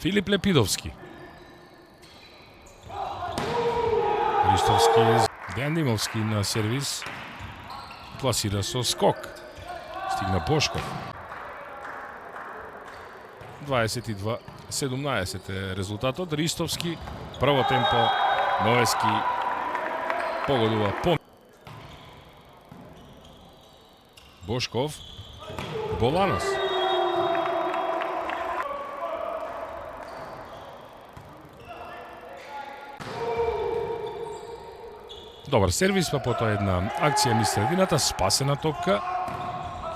Филип Лепидовски. Ристовски, Дејан Димовски на сервис. Пласира со скок. Стигна Бошков. 22-17 е резултатот. Ристовски, прво темпо, Новески погодува по Бошков, Боланос. Добар сервис, па потоа една акција низ средината, спасена топка.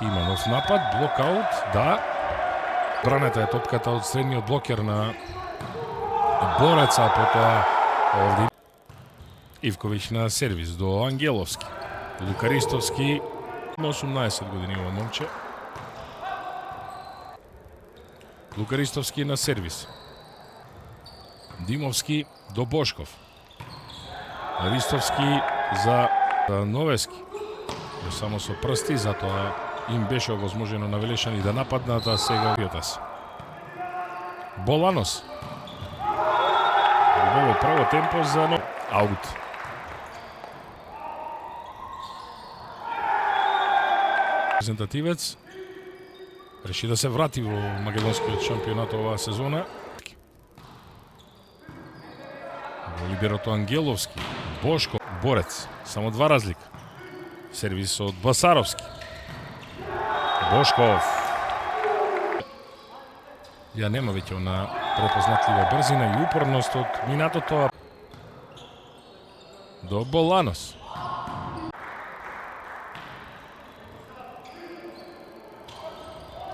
Има нов напад, блокаут, да. Бранета е топката од средниот блокер на Бореца, потоа овде Ивковиќ на сервис до Ангеловски. Лука Ристовски, 18 години ова момче. Лука Ристовски на сервис. Димовски до Бошков. Ристовски за Новески. Само со прсти, затоа им беше овозможено на Велешани да нападнат, а сега Јотас. Боланос. Убаво право темпо за аут. Презентативец реши да се врати во македонскиот шампионат оваа сезона. Во либерото Ангеловски, Бошко, Борец, само два разлика. Сервис од Басаровски. Бошков. Ја нема веќе на препознатлива брзина и упорност од минатото. До Боланос.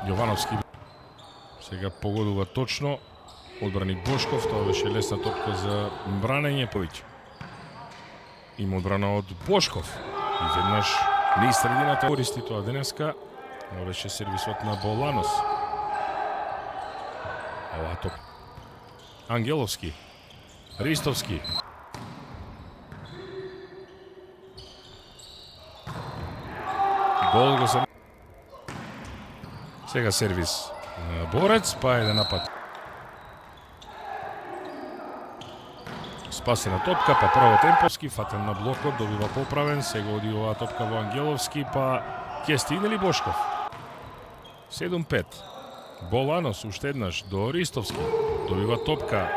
Јовановски сега погодува точно. Одбрани Бошков, тоа беше лесна топка за бранење повеќе. Има одбрана од Бошков. И веднаш низ средината користи тоа денеска. Ова беше сервисот на Боланос. Ова топ. Ангеловски. Ристовски. Гол го се. Сега сервис на Борец, па еден напад. Спасена топка, па право темповски, фатен на блокот, добива поправен, сега оди оваа топка во Ангеловски, па ќе стигне ли Бошков? 7-5. Боланос уште еднаш до Ристовски, добива топка,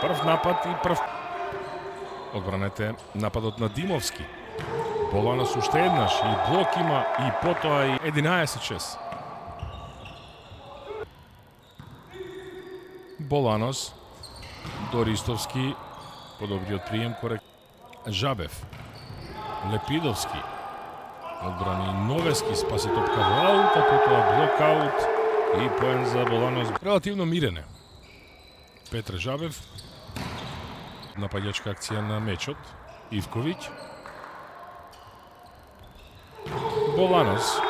прв напад и прв. Одбранете нападот на Димовски. Боланос уште еднаш и блок има и потоа и 11-6. Боланос до Ристовски. Подобриот прием, корект. Жабев. Лепидовски. Одбрани Новески, спаси топка во аут, а потоа блокаут и поен за Боланос. Релативно мирене. Петре Жабев. Нападјачка акција на мечот. Ивковиќ. Боланос.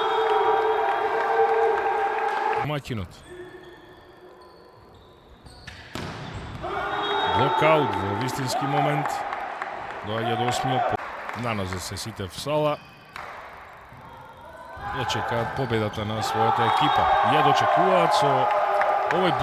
Макинот. Блокаут во вистински момент. Доаѓа до 8-миот. Нанозе се сите в сала. Ја чекаат победата на својата екипа. Ја дочекуваат со овој